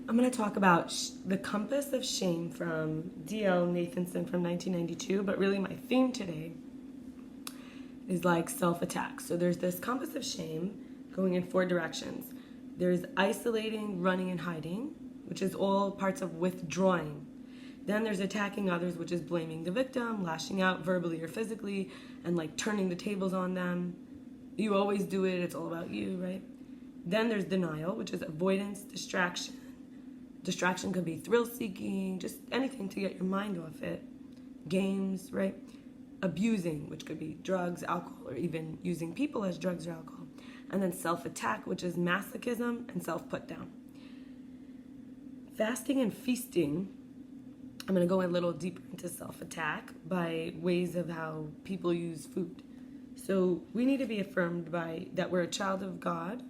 I'm going to talk about the compass of shame from D.L. Nathanson from 1992, but really my theme today is like self-attack. So there's this compass of shame going in 4 directions. There's isolating, running, and hiding, which is all parts of withdrawing. Then there's attacking others, which is blaming the victim, lashing out verbally or physically, and like turning the tables on them. You always do it, it's all about you, right? Then there's denial, which is avoidance, distraction. Distraction could be thrill-seeking, just anything to get your mind off it. Games, right? Abusing, which could be drugs, alcohol, or even using people as drugs or alcohol. And then self-attack, which is masochism and self-put-down. Fasting and feasting, I'm going to go a little deeper into self-attack by ways of how people use food. So we need to be affirmed by that we're a child of God,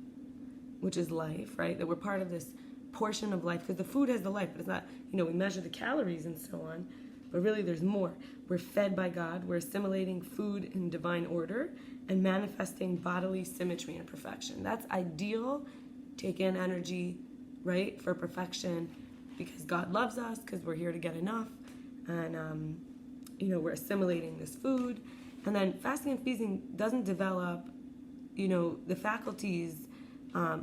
which is life, right? That we're part of this portion of life, because the food has the life, but it's not, we measure the calories and so on, but really there's more. We're fed by God, we're assimilating food in divine order and manifesting bodily symmetry and perfection. That's ideal. Take in energy, right, for perfection, because God loves us, because we're here to get enough, and we're assimilating this food. And then fasting and feasting doesn't develop, the faculties.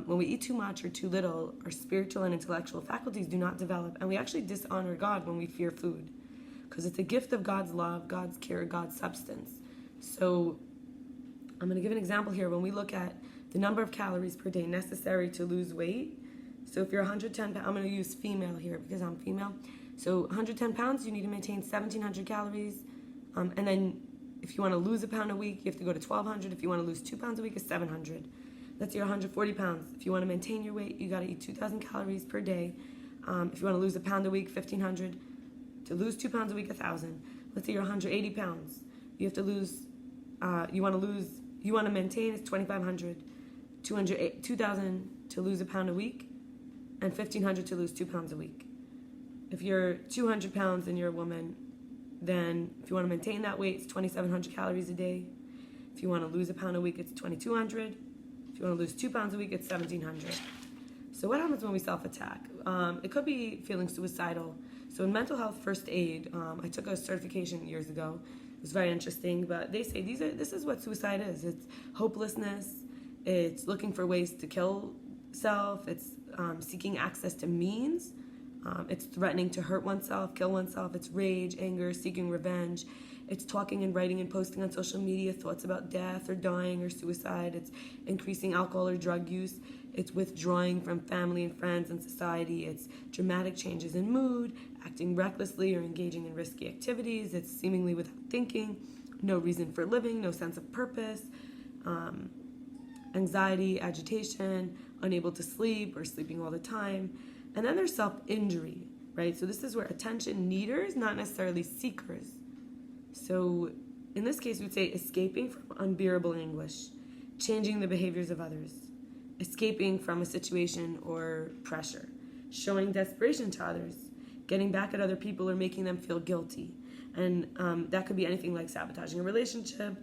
When we eat too much or too little, our spiritual and intellectual faculties do not develop, and we actually dishonor God when we fear food, because it's a gift of God's love, God's care, God's substance. So I'm going to give an example here. When we look at the number of calories per day necessary to lose weight, so if you're 110 pounds, I'm going to use female here because I'm female. So 110 pounds, you need to maintain 1,700 calories, and then if you want to lose a pound a week, you have to go to 1,200. If you want to lose 2 pounds a week, it's 700. Let's say you're 140 pounds. If you want to maintain your weight, you got to eat 2,000 calories per day. If you want to lose a pound a week, 1,500. To lose 2 pounds a week, 1,000. Let's say you're 180 pounds. You have to lose. You want to maintain is 2,500. 2,000 to lose a pound a week, and 1,500 to lose 2 pounds a week. If you're 200 pounds and you're a woman, then if you want to maintain that weight, it's 2,700 calories a day. If you want to lose a pound a week, it's 2,200. If you want to lose 2 pounds a week, it's 1,700. So what happens when we self-attack? It could be feeling suicidal. So in mental health first aid, I took a certification years ago. It was very interesting, but they say this is what suicide is. It's hopelessness. It's looking for ways to kill self. It's seeking access to means. It's threatening to hurt oneself, kill oneself. It's rage, anger, seeking revenge. It's talking and writing and posting on social media thoughts about death or dying or suicide. It's increasing alcohol or drug use. It's withdrawing from family and friends and society. It's dramatic changes in mood, acting recklessly or engaging in risky activities. It's seemingly without thinking, no reason for living, no sense of purpose, anxiety, agitation, unable to sleep or sleeping all the time. And then there's self-injury, right? So this is where attention needers, not necessarily seekers. So in this case, we'd say escaping from unbearable anguish, changing the behaviors of others, escaping from a situation or pressure, showing desperation to others, getting back at other people or making them feel guilty. And that could be anything like sabotaging a relationship.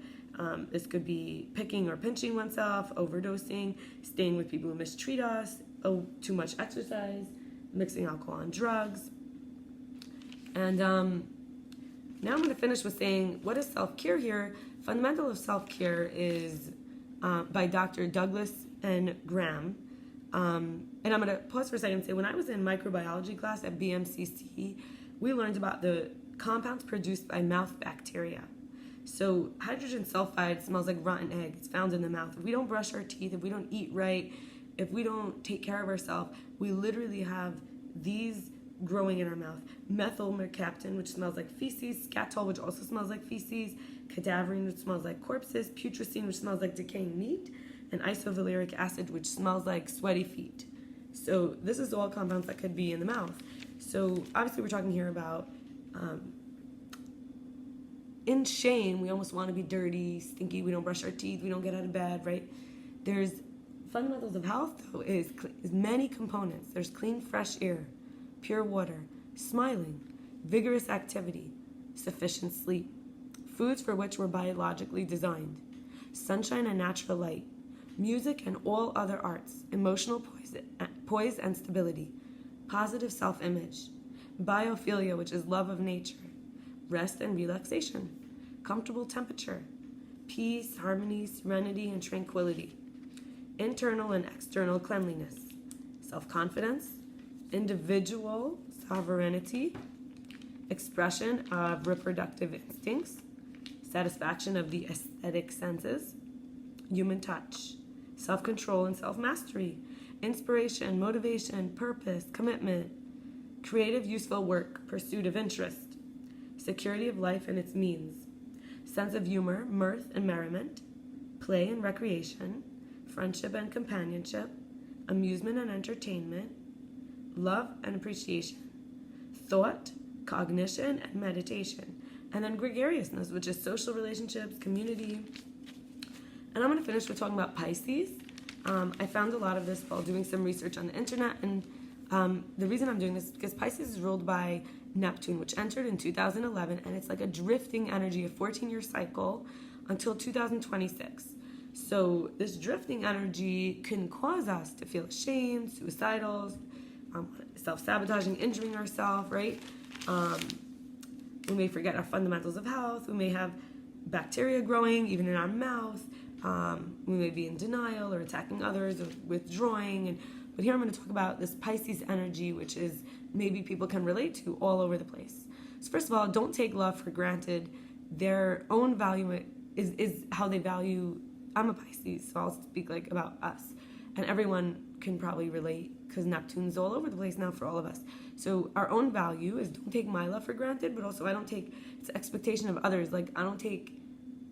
This could be picking or pinching oneself, overdosing, staying with people who mistreat us, too much exercise, mixing alcohol and drugs. And now I'm going to finish with saying, what is self-care here? Fundamental of self-care is by Dr. Douglas N. Graham. And I'm going to pause for a second and say, when I was in microbiology class at BMCC, we learned about the compounds produced by mouth bacteria. So hydrogen sulfide smells like rotten egg. It's found in the mouth. If we don't brush our teeth, if we don't eat right, if we don't take care of ourselves, we literally have these growing in our mouth. Methyl mercaptan, which smells like feces, scatol, which also smells like feces, cadaverine, which smells like corpses, putrescine, which smells like decaying meat, and isovaleric acid, which smells like sweaty feet. So this is all compounds that could be in the mouth. So obviously we're talking here about in shame, we almost want to be dirty, stinky, we don't brush our teeth, we don't get out of bed, right? There's fundamentals of health, though, is many components. There's clean, fresh air, pure water, smiling, vigorous activity, sufficient sleep, foods for which we're biologically designed, sunshine and natural light, music and all other arts, emotional poise and stability, positive self-image, biophilia, which is love of nature, rest and relaxation, comfortable temperature, peace, harmony, serenity, and tranquility, internal and external cleanliness, self-confidence, individual sovereignty, expression of reproductive instincts, satisfaction of the aesthetic senses, human touch, self-control and self-mastery, inspiration, motivation, purpose, commitment, creative, useful work, pursuit of interest, security of life and its means, sense of humor, mirth and merriment, play and recreation, friendship and companionship, amusement and entertainment, love and appreciation, thought, cognition, and meditation. And then gregariousness, which is social relationships, community. And I'm going to finish with talking about Pisces. I found a lot of this while doing some research on the internet, and the reason I'm doing this is because Pisces is ruled by Neptune, which entered in 2011, and it's like a drifting energy, a 14-year cycle until 2026. So this drifting energy can cause us to feel ashamed, suicidal, self-sabotaging, injuring ourselves, right? We may forget our fundamentals of health. We may have bacteria growing even in our mouth. We may be in denial or attacking others or withdrawing. But here I'm going to talk about this Pisces energy, which is maybe people can relate to all over the place. So first of all, don't take love for granted. Their own value is how they value. I'm a Pisces, so I'll speak like about us. And everyone can probably relate because Neptune's all over the place now for all of us. So our own value is don't take my love for granted, but also I don't take it's the expectation of others. Like I don't take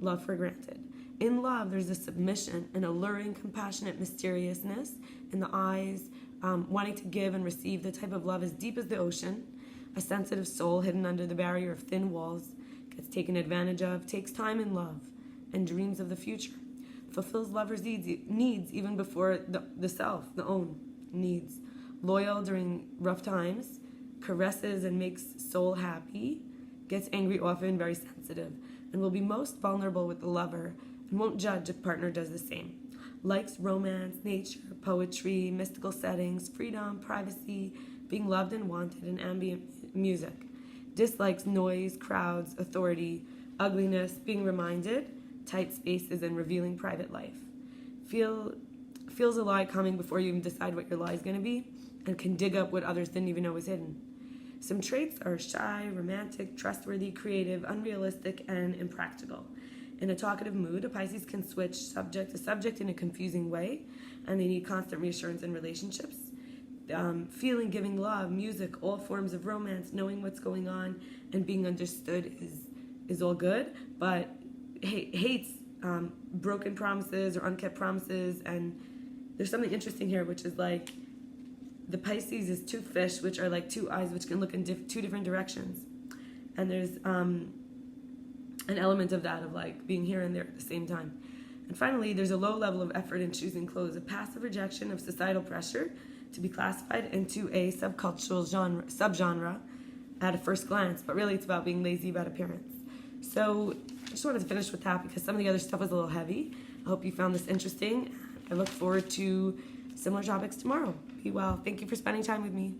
love for granted. In love, there's a submission, an alluring, compassionate mysteriousness in the eyes, wanting to give and receive the type of love as deep as the ocean, a sensitive soul hidden under the barrier of thin walls, gets taken advantage of, takes time in love, and dreams of the future, fulfills lovers' needs even before the self, the own needs, loyal during rough times, caresses and makes soul happy, gets angry often, very sensitive, and will be most vulnerable with the lover and won't judge if partner does the same. Likes romance, nature, poetry, mystical settings, freedom, privacy, being loved and wanted, and ambient music. Dislikes noise, crowds, authority, ugliness, being reminded, tight spaces, and revealing private life. Feels a lie coming before you even decide what your lie is going to be, and can dig up what others didn't even know was hidden. Some traits are shy, romantic, trustworthy, creative, unrealistic, and impractical. In a talkative mood, a Pisces can switch subject to subject in a confusing way, and they need constant reassurance in relationships. Feeling, giving love, music, all forms of romance, knowing what's going on, and being understood is all good, but hates broken promises or unkept promises. And there's something interesting here, which is like the Pisces is two fish, which are like two eyes, which can look in two different directions. And there's an element of that, of like being here and there at the same time. And finally, there's a low level of effort in choosing clothes, a passive rejection of societal pressure to be classified into a subcultural subgenre at a first glance, but really it's about being lazy about appearance. So I just wanted to finish with that because some of the other stuff was a little heavy. I hope you found this interesting. I look forward to similar topics tomorrow. Be well. Thank you for spending time with me.